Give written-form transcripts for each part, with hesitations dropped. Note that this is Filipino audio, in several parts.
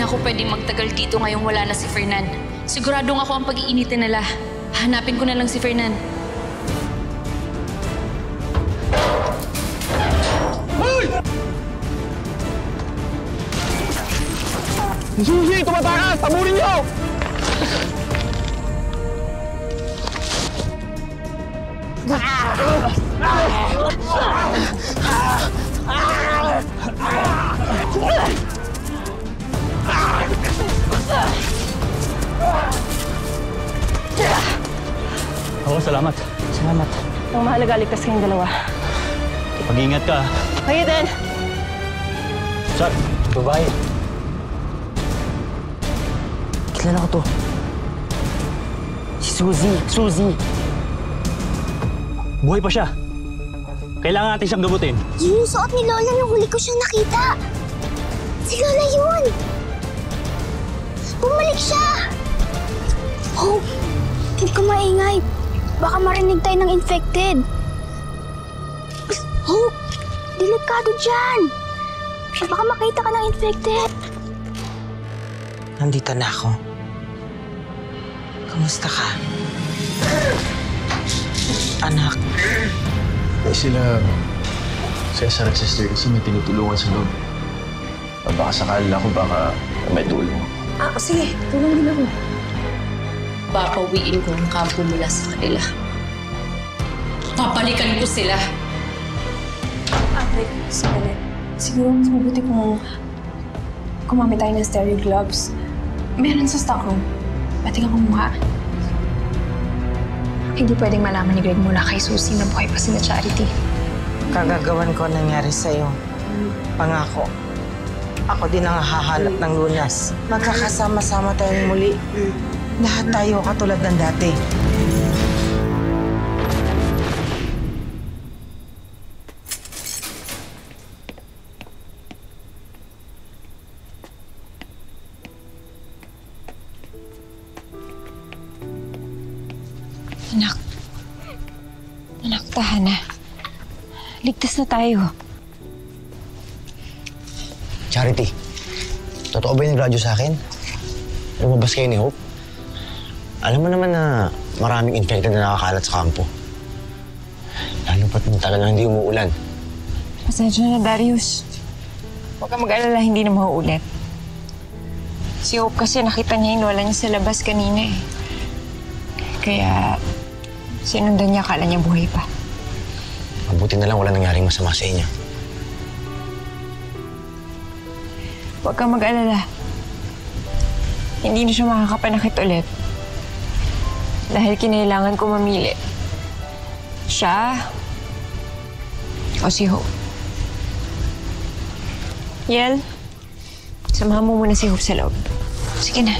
na ako pwedeng magtagal dito ngayong wala na si Fernan. Siguradong ako ang pag-iinitin nila. Hanapin ko na lang si Fernan. Hoy! Susi! Tumatakas! Tabunin niyo! Oo, salamat. Salamat. Ang mahalaga, ligtas kayong dalawa. Mag-ingat ka. Kayo din! Sir, babae. Kilala ko to. Si Suzy. Suzy. Buhay pa siya. Kailangan natin siyang gamutin. Yun yung suot ni Lola nung huli ko siyang nakita. Si Lola yun. Bumalik siya. Hope, huwag ka maingay. Baka marinig tayo ng infected. Hope, delikado dyan. Baka makita ka ng infected. Nandito na ako. Kamusta ka? Anak. Eh sila, Cesar at sister kasi may tinutulungan sa loob. Baka sakali ako, baka may tulong. Sige. Tulong din ako. Papawiin ko ang kampo mula sa kanila. Papalikan ko sila. Wait, Scarlett. Siguro mas mabuti kung kumamit tayo ng stereo gloves. Meron sa stock room. Pati ka kumuha. Hindi pwedeng malaman ni Greg mula kay Susie na buhay pa sila Charity. Kagagawan ko nangyari sa'yo. Pangako. Ako din ang hahanap ng lunas. Magkakasama-sama tayong muli. Lahat tayo katulad ng dati. Anak. Anak, tahan na. Ligtas na tayo. Charity, totoo ba yung radyo sa akin? Lumabas kayo ni Hope? Alam mo naman na maraming infected na nakakalat sa kampo. Lalo pa't tagal na hindi umuulan. Pasensya na, Darius. Huwag ka mag-alala, hindi na mauulit. Si Hope kasi nakita niya yung wala niya sa labas kanina eh. Kaya sinundan niya, akala niya buhay pa. Mabuti na lang wala nangyaring masama sa inyo. Huwag kang mag-alala. Hindi na siya makakapanakit ulit. Dahil kinailangan ko mamili. Siya o si Hope. Yel, samahan mo muna si Hope sa loob. Sige na.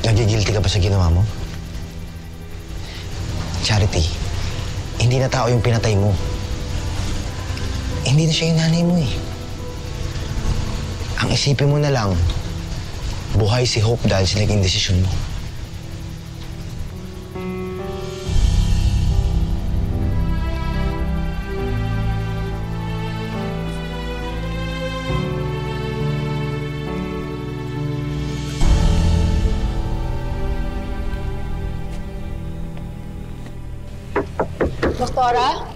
Nagigilty ka ba sa ginawa mo? Charity, hindi na tao yung pinatay mo. Hindi na siya yung nanay mo eh. Ang isipin mo na lang, buhay si Hope dahil sa naging desisyon mo. Doktora?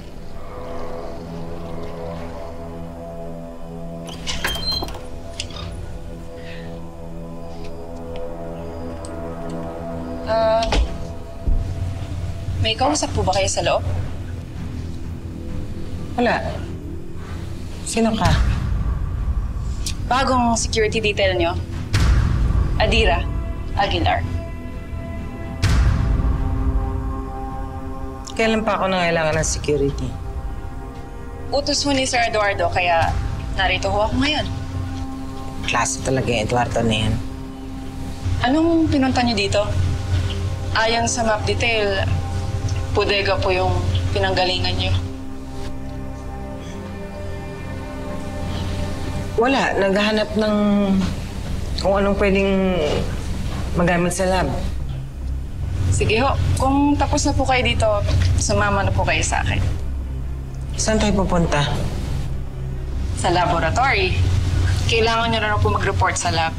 May kausap po ba kayo sa loob? Wala. Sino ka? Bagong security detail nyo. Adira Aguilar. Kailan pa ako nangailangan ng security? Utos mo ni Sir Eduardo, kaya narito ho ako ngayon. Klase talaga yung Eduardo na yan. Anong pinunta nyo dito? Ayon sa map detail, bodega po yung pinanggalingan nyo. Wala. Naghahanap ng kung anong pwedeng magamit sa lab. Sige ho, kung tapos na po kayo dito, sumama na po kayo sa akin. Saan tayo pupunta? Sa laboratory. Kailangan niyo na po mag-report sa lab.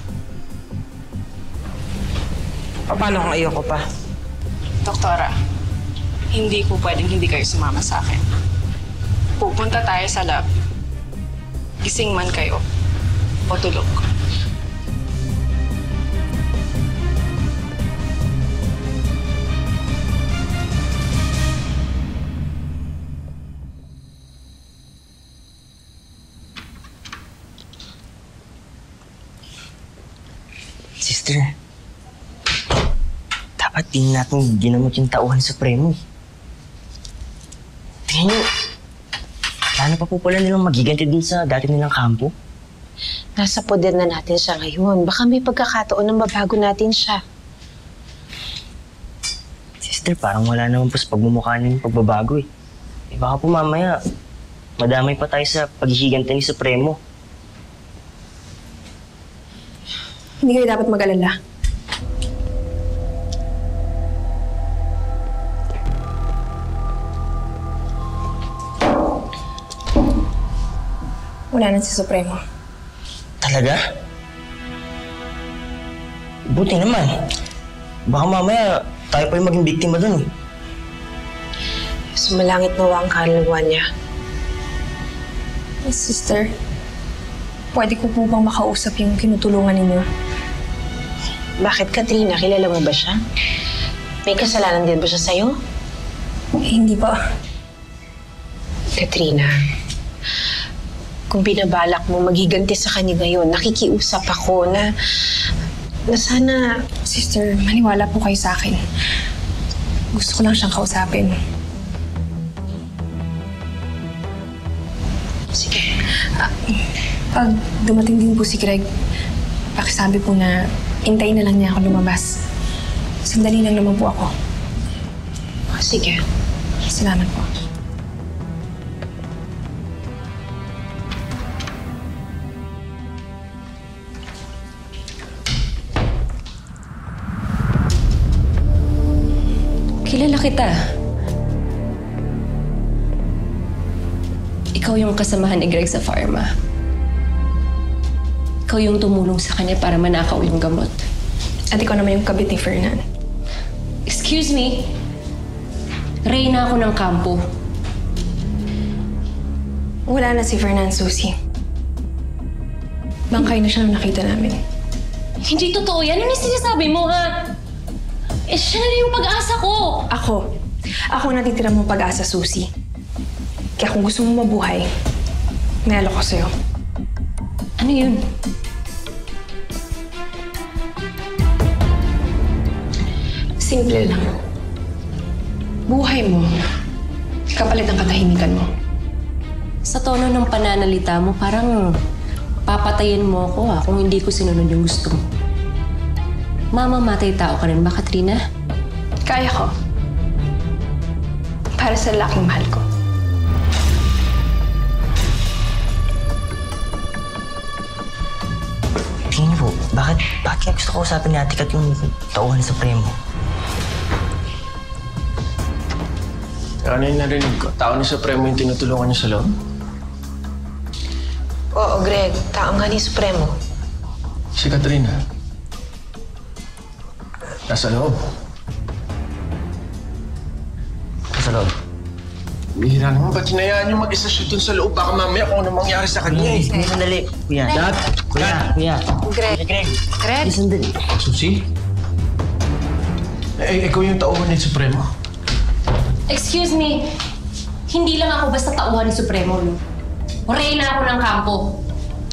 Paano kung ayoko pa? Doktora, hindi po pwedeng hindi kayo sumama sa akin. Pupunta tayo sa lab. Gising man kayo o tulog. Sister, dapat din natin ginamot yung tauhan sa premo. Tingnan nyo, plano pa po pala nilang magiganti dun sa dati nilang kampo. Nasa poder na natin siya ngayon. Baka may pagkakataon na mabago natin siya. Sister, parang wala naman po sa pagmumukha niya yung pagbabago eh. Baka po mamaya, madamay pa tayo sa paghihiganti ni Supremo. Hindi kayo dapat mag-alala. Wala na si Supremo. Talaga? Buti naman. Baka mamaya tayo pa yung maging biktima dun eh. Sumalangit nawa ang kaluluwa niya. Sister, pwede ko po bang makausap yung tinutulungan ninyo? Bakit, Katrina? Kilala mo ba siya? May kasalanan din ba siya sa'yo? Hindi ba? Katrina, kung binabalak mo maghiganti sa kanya ngayon, nakikiusap ako na sana... Sister, maniwala po kayo sa akin. Gusto ko lang siyang kausapin. Sige. Pag dumating din po si Greg, pakisabi po na hintayin na lang niya ako lumabas. Sandali lang naman po ako. Sige. Salamat po. Kilala kita. Ikaw yung kasamahan ni Greg sa pharma. Ikaw yung tumulong sa kanya para manakaw yung gamot. At ikaw naman yung kabit ni Fernan. Excuse me? Reyna ako ng kampo. Wala na si Fernan, Susie. Bangkay na siya nung nakita namin. Hindi totoo yan. Ano yung sinasabi mo, ha? Eh, siya na yung pag-asa ko. Ako natitira mong pag-asa, Susie. Kaya kung gusto mo mabuhay, may alok ko sa'yo. Ano yun? Simple lang. Buhay mo, kapalit ng katahimikan mo. Sa tono ng pananalita mo, parang papatayin mo ako kung hindi ko sinunod yung gusto mo. Mamamatay tao ka rin ba, Katrina? Kaya ko. Para sa laking mahal ko. Tingin niyo po, bakit kaya gusto ko usapin ni Ate Kat yung tauhan sa Supremo? Ano yung narinig ko? Tao ni Supremo yung tinutulungan niya sa loob? Oo, Greg. Tao nga ni Supremo. Si Katrina. Nasa loob. Sa loob. Bihira naman, ba't hinayaan niyo mag-isa siya dun sa loob? Baka mamaya kung ano mangyari sa kanya eh. Sandali. Kuya. Dad! Kuya. Greg. Greg. Greg? Sandali. Susi? Ikaw yung tauhan ni Supremo. Excuse me. Hindi lang ako basta tauhan ni Supremo, no? Reyna ako ng kampo.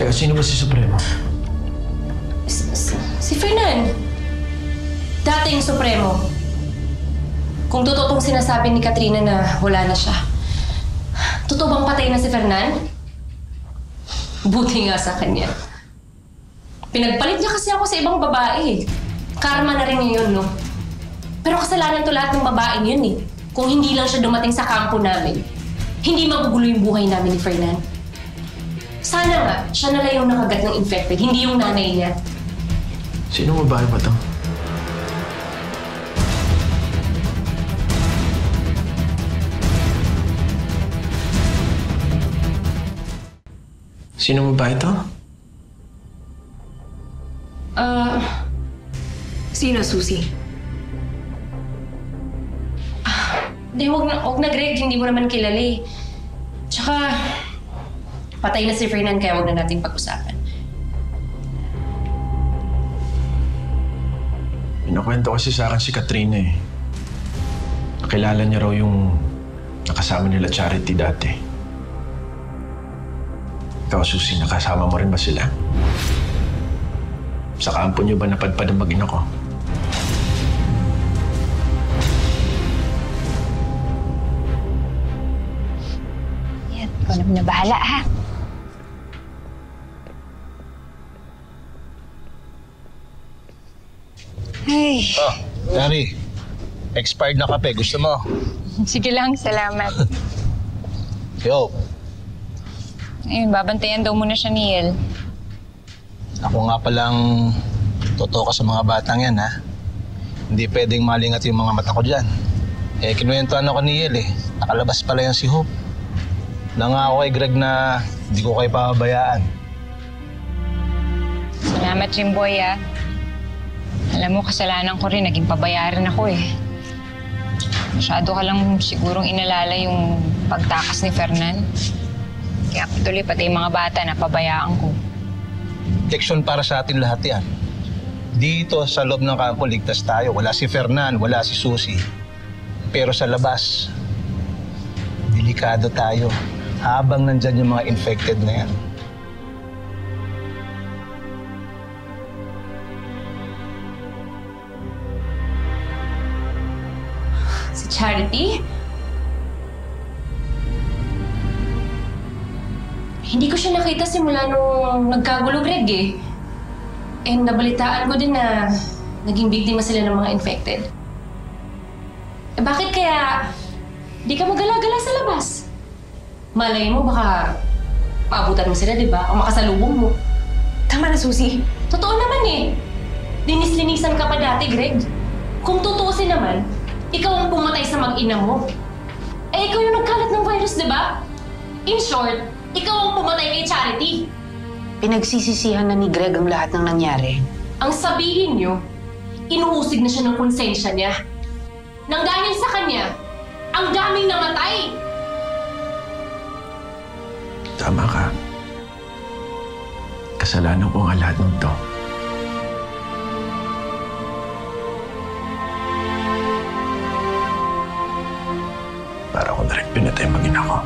Teka, sino ba si Supremo? Si Fernan. Dating Supremo. Kung totoo tong sinasabi ni Katrina na wala na siya, totoo bang patay na si Fernan? Buti nga sa kanya. Pinagpalit niya kasi ako sa ibang babae. Karma na rin yun, no? Pero kasalanan to lahat ng babaeng yun, eh. Kung hindi lang siya dumating sa kampo namin, hindi magugulo yung buhay namin ni Fernan. Sana nga, siya na lang yung nakagat ng infected, hindi yung nanay niya. Sino babae ba to? Sino mo ba ito? Sino, Susie? Hindi, wag na, Greg. Hindi mo naman kilala eh. Tsaka, patay na si Fernan kaya wag na natin pag-usapan. Pinakwento kasi sa akin si Katrina eh. Nakilala niya raw yung nakasama nila Charity dati. Ikaw, Susie, nakasama mo rin ba sila? Sa kampo niyo ba napadpad ang mag-ina ko? Yan, ikaw naman na bahala, ha? Ay, Oh, Dari. Expired na kape. Gusto mo? sige lang, salamat. Yo, Ayun, babantayan daw muna siya ni El. ako nga palang totoo ka sa mga batang yan, ha? Hindi pwedeng malingat yung mga mata ko dyan. Kinuwentuhan ako ni Yel, Nakalabas pala yan si Hope. Nangako kay Greg na hindi ko kayo pababayaan. Salamat, Jimboy, ah. Alam mo, kasalanan ko rin. Naging pabayaran ako, Masyado ka lang sigurong inalala yung pagtakas ni Fernan. Kaya tuloy pati yung mga bata na pabayaan ko. Leksyon para sa atin lahat yan. Dito sa loob ng kampo, ligtas tayo. Wala si Fernan, wala si Susie. Pero sa labas, delikado tayo. Habang nandyan yung mga infected na yan. Si Charity? Hindi ko siya nakita simula nung nagkagulo, Greg, And nabalitaan ko din na naging biktima sila ng mga infected. Bakit kaya di ka magala-gala sa labas? Malay mo, baka paabutan mo sila, di ba? O makasalubong mo. Tama na, Susie. Totoo naman Linis-linisan ka pa dati, Greg. Kung tutuusin naman, ikaw ang pumatay sa mag-ina mo. Ikaw yung nagkalat ng virus, di ba? In short, ikaw ang pumatay kay Charity. Pinagsisisihan na ni Greg ang lahat ng nangyari. Ang sabihin niyo, inuusig na siya ng konsensya niya. Nang dahil sa kanya, ang daming namatay. Tama ka. Kasalanan ko ang lahat ng to. Para ko na rin pinatay mag-ina ko.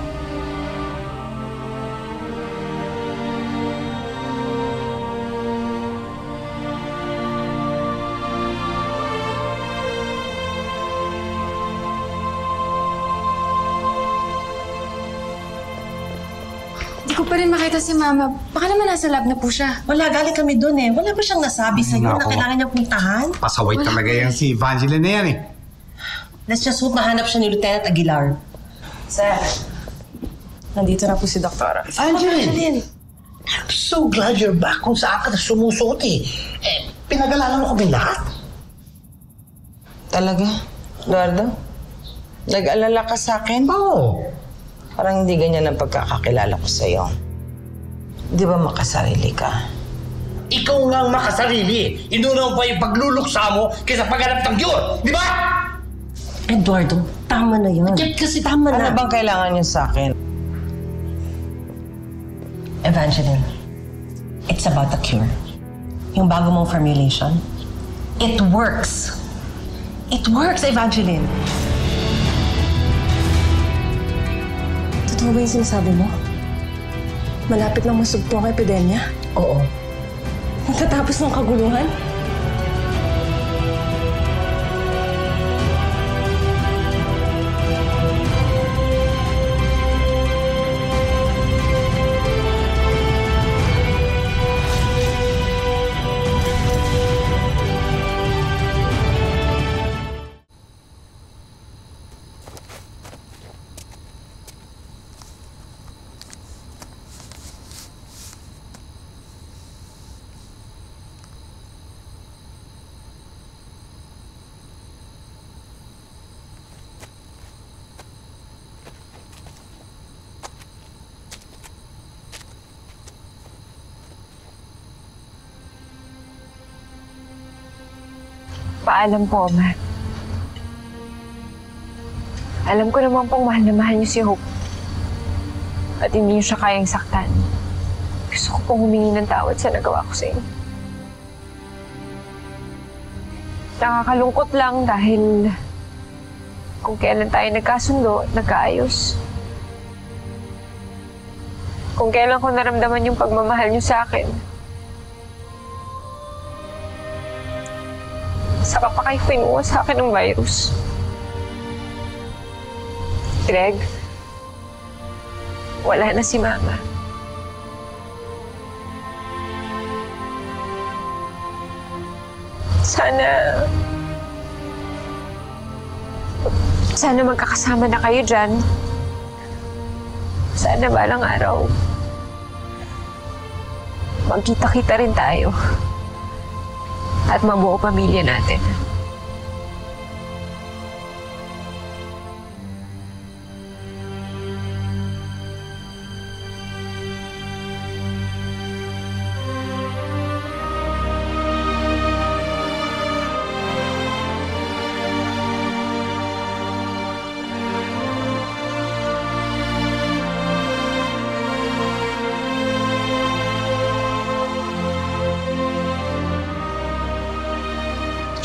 Hindi ko pa rin makita si Mama. Baka naman nasa lab na po siya. Wala, galing kami doon Wala ba siyang nasabi sa'yo na kailangan niya puntahan? Pasaway talaga yan si Evangeline na yan Let's just hope mahanap siya ni Lieutenant Aguilar. Sir, nandito na po si Doktora. Evangeline! I'm so glad you're back kung saan ka na sumusuot pinag-alanan mo kami lahat. Talaga? Eduardo? Nag-alala ka sa akin? Oo. Parang hindi ganyan ang pagkakakilala ko sa'yo. Di ba makasarili ka? Ikaw nga ang makasarili. Inuna mo pa yung pagluluksa mo kaysa paghanap ng cure. Di ba? Eduardo, tama na yun. Kasi tama na. Ano bang kailangan niyo sa akin? Evangeline, it's about the cure. Yung bago mong formulation. It works. It works, Evangeline. Totoo ba yung sinasabi mo? Malapit lang masugpo ang epidemya? Oo. Matatapos ng kaguluhan? Paalam po, Ama. Alam ko naman pong mahal na mahal niyo si Hope. At hindi niyo siya kayang saktan. Gusto ko pong humingi ng tawad sa nagawa ko sa inyo. Nakakalungkot lang dahil kung kailan tayo nagkasundo at nagkaayos. Kung kailan ko naramdaman yung pagmamahal niyo sa akin. Saka pa kayo kinuha sa akin ng virus. Greg, wala na si Mama. Sana magkakasama na kayo dyan. Sana balang araw, magkita-kita rin tayo. At mabuo pamilya natin.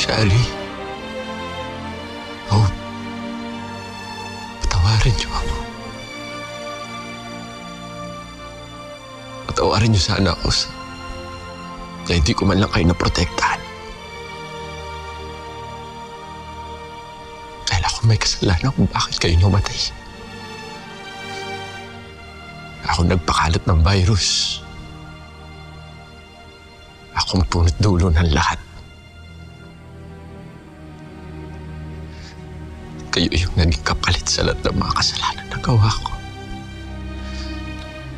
Shari. Hope. Patawarin niyo ako. Patawarin niyo sana ako na hindi ko man lang kayo naprotektahan. Dahil ako may kasalanan kung bakit kayo namatay. Ako nagpakalat ng virus. Akong punot dulo ng lahat. Kayo yung naging kapalit sa lahat ng mga kasalanan na gawa ko.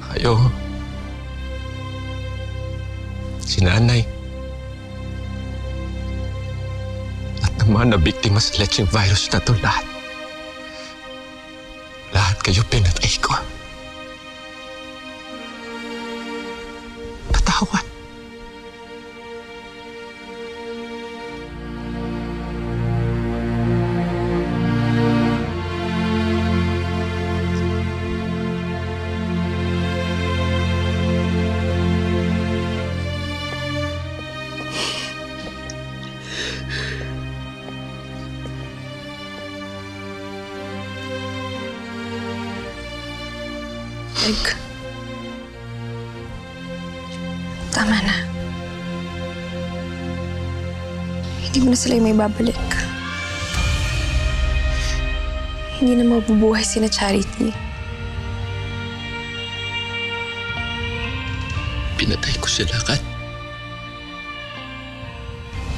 Kayo, si Nanay, at ng mga nabiktima sa lecheng virus na to, lahat kayo pinatay ko. Patawad. Tama na. Hindi mo na sila may babalik. Hindi na mabubuhay sina Charity. Pinatay ko sila, Kat.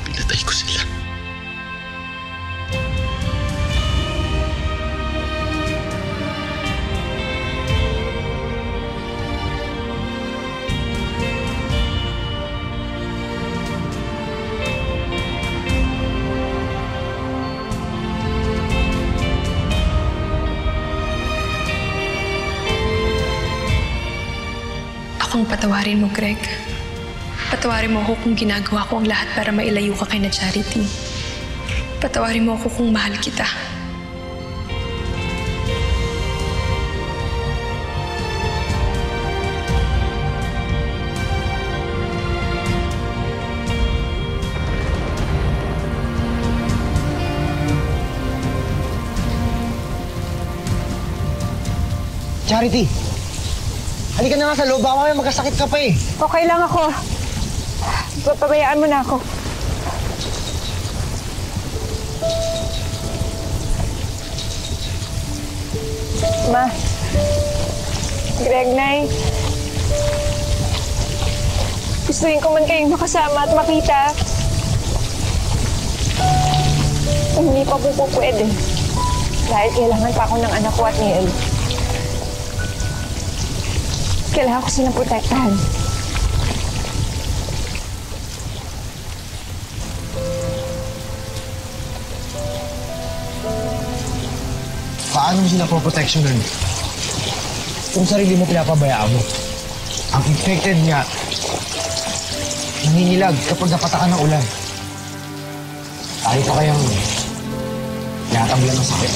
Pinatay ko sila. Akong patawarin mo, Greg. Patawarin mo ako kung ginagawa ko ang lahat para mailayo ka kay na Charity. Patawarin mo ako kung mahal kita. Charity! Halika na nga sa loob. Baka mamaya magkasakit ka pa eh. Okay lang ako. Pabayaan mo na ako. Ma. Greg, Nay. Gustuhin ko man kayong makasama at makita. Hindi pa po pwede. Dahil kailangan pa ako ng anak ko at ni El. Kailangan ko silang protektahan. Paano mo sila poproteksyonan? Kung sarili mo pinapabayaan mo. Ang infected niya, nangingilag kapag napatakan ng ulan. Ayaw pa kayang nakatambihan ng sakit.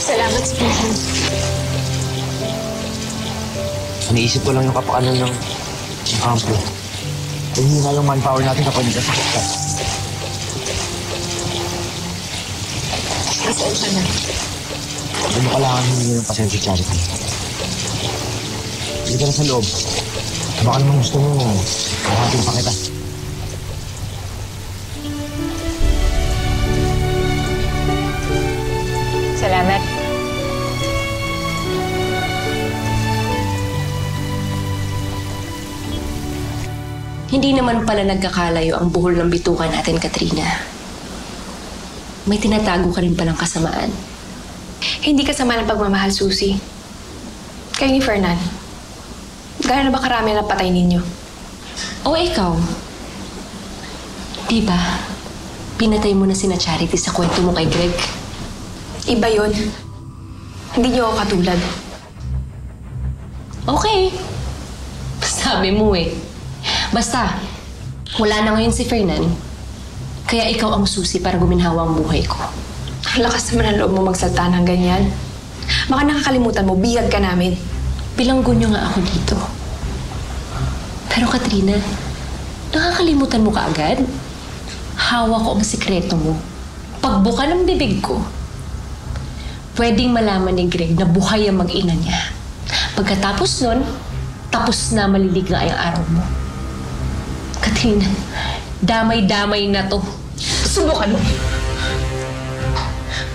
Salamat, Stephen. Iniisip ko lang yung kapakanan ng kampo. Kung hindi nga lang manpower natin kapag nagkasakit ka. Pasensya na. Hindi mo kailangan hindi ng pasensya, Charity. Hindi ka na sa loob. Baka naman gusto mo, kahatin pa kita. Salamat. Hindi naman pala nagkakalayo ang buhol ng bitukan natin, Katrina. May tinatago ka rin palang kasamaan. Hindi kasama ng pagmamahal, Susie. Kayo ni Fernan. Gano'n na ba karami na patay ninyo? O ikaw? Diba, pinatay mo na sina Charity sa kwento mo kay Greg? Iba yun. Hindi niyo ako katulad. Okay. Sabi mo eh. Basta, wala na ngayon si Fernan. Kaya ikaw ang susi para guminhawa ang buhay ko. Ang lakas naman ang loob mo magsalta ng ganyan. Baka nakakalimutan mo, bihag ka namin. Bilanggo niyo nga ako dito. Pero Katrina, nakakalimutan mo kaagad? Hawak ko ang sikreto mo. Pagbuka ng bibig ko, pwedeng malaman ni Greg na buhay ang mag-ina niya. Pagkatapos nun, tapos na maliligaya ang araw mo. Katrina, damay-damay na to. Subukan mo.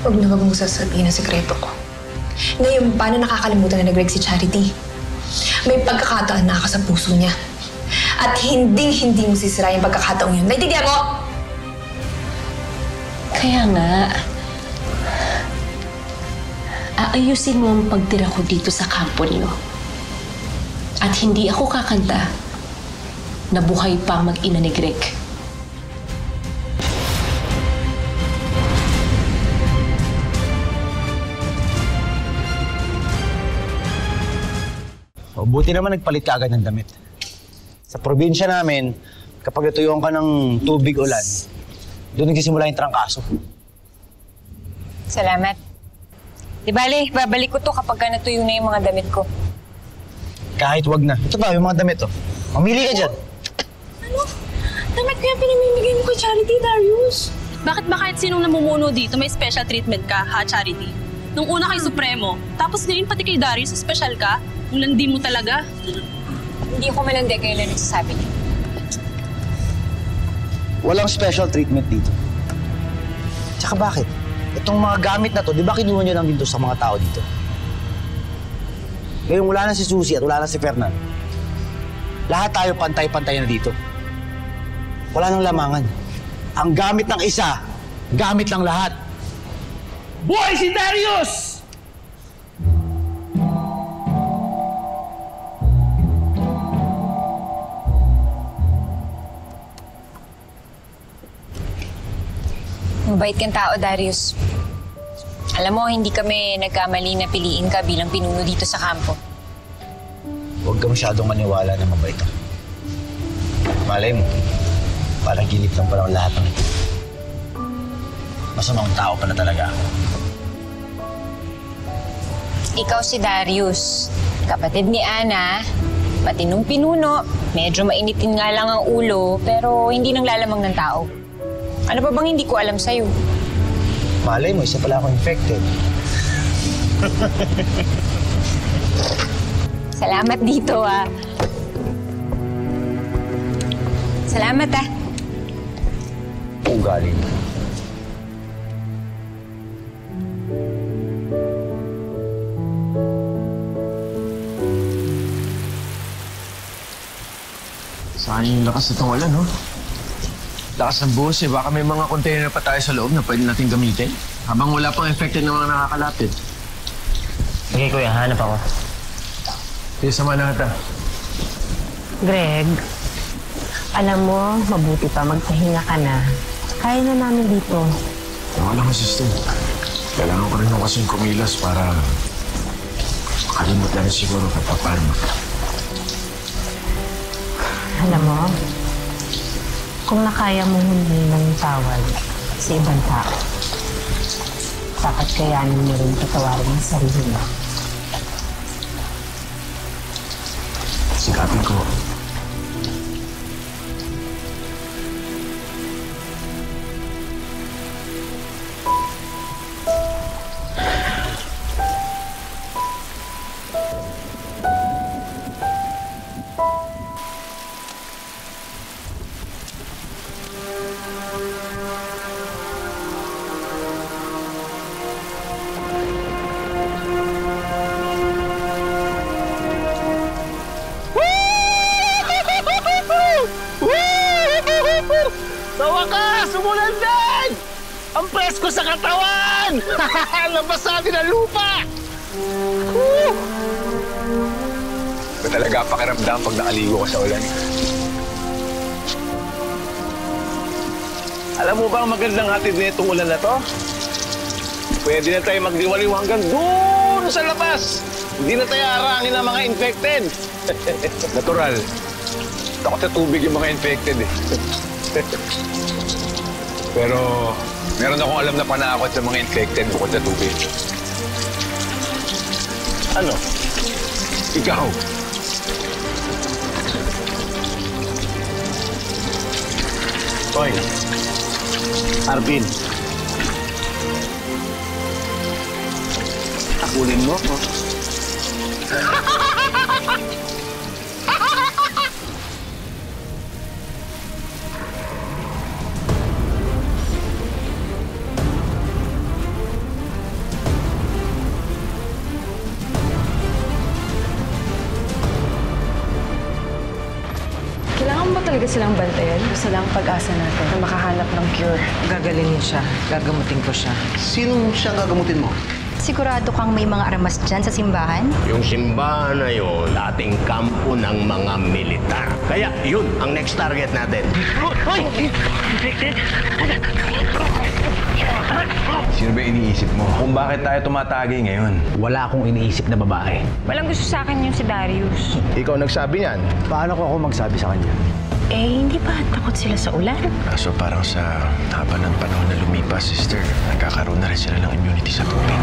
Huwag na wag mong sasabihin ang sikreto ko. Ngayon, paano nakakalimutan na Greg si Charity? May pagkakataon na ako sa puso niya. At hinding-hindi mo sisira yung pagkakataon yun. Naintindihan mo? Kaya nga, aayusin mo ang pagtira ko dito sa kampo niyo. At hindi ako kakanta na buhay pa ang mag-ina ni Greg. O, buti naman nagpalit ka agad ng damit. Sa probinsya namin, kapag natuyuan ka ng tubig ulan, doon nagsisimula yung trangkaso. Salamat. Di bale, babalik ko to kapag natuyo na yung mga damit ko. Kahit wag na. Ito ba, yung mga damit to. Mamili ka dyan. Ano? Damit kaya pinamimigay mo kay Charity, Darius? Bakit ba kahit sinong namumuno dito may special treatment ka, ha, Charity? Nung una kay Supremo, tapos ngayon pati kay Darius, special ka? Ang landi mo talaga. Hindi ako malandi, kayo lang nagsasabi niyo. Walang special treatment dito. Tsaka bakit? Itong mga gamit na to, di ba kinuha nyo lang dito sa mga tao dito? Ngayon wala na si Susie at wala na si Fernan. Lahat tayo pantay-pantay na dito. Wala nang lamangan. Ang gamit ng isa, gamit ng lahat. Buhay si Darius! Mabait kang tao, Darius. Alam mo, hindi kami nagkamali na piliin ka bilang pinuno dito sa kampo. Huwag ka masyadong maniwala na mabait ako. Malay mo, parang ginip lang pala ang lahat ng ito. Masamang tao pala talaga ako. Ikaw si Darius, kapatid ni Ana, pati nung pinuno, medyo mainitin nga lang ang ulo, pero hindi nang lalamang ng tao. Ano pa bang hindi ko alam sa'yo? Malay mo, isa pala ako infected. Salamat dito, ah. Salamat, ah. Ugali. Saan yung lakas na tungalan, no? Lakas ng buhos eh. Baka may mga container pa tayo sa loob na pwede natin gamitin. Habang wala pang infected ng mga nakakalapit. Sige, kuya. Hanap ako. Sige, sama na kita. Greg, alam mo, mabuti pa magpahinga ka na. Kaya na namin dito. Wala lang, assistant. Kailangan ko rin kasing kumilas para makalimot na rin siguro kapag paano. Alam mo, kung nakaya mong humingi ng tawad sa ibang tao, dapat kayanin mo rin patawarin ang sarili mo. Sikapin ko. Sa wakas, umulan din! Ang presko sa katawan! Labas natin ang lupa! Ba talaga pakiramdam pag nakaligo ka sa ulan? Alam mo ba ang magandang hatid na itong ulan na to? Pwede na tayo magdiwaliw hanggang doon sa labas. Hindi na tayo harangin ng mga infected. Natural. Takot sa tubig yung mga infected eh. Pero meron akong alam na panakot sa mga infected bukod sa tubig. Ano? Ikaw. Hoy, Arvin. Akulin mo ako. Kailangan ba talaga silang bantayan? Gusto lang pag-asa natin na makahanap ng cure. Gagalingin siya. Gagamutin ko siya. Sinong siyang gagamutin mo? Sigurado kang may mga aramas dyan sa simbahan? Yung simbahan na yun, dating kampo ng mga militar. Kaya yun ang next target natin. Hoy! Infected? Sino ba iniisip mo? Kung bakit tayo tumatagi ngayon? Wala akong iniisip na babae. Walang gusto sa akin yung si Darius. Ikaw nagsabi niyan. Paano ko ako magsabi sa kanya? Eh, hindi ba takot sila sa ulan? Kaso parang sa haba ng panahon na lumipas, sister, nagkakaroon na rin sila ng immunity sa tubig.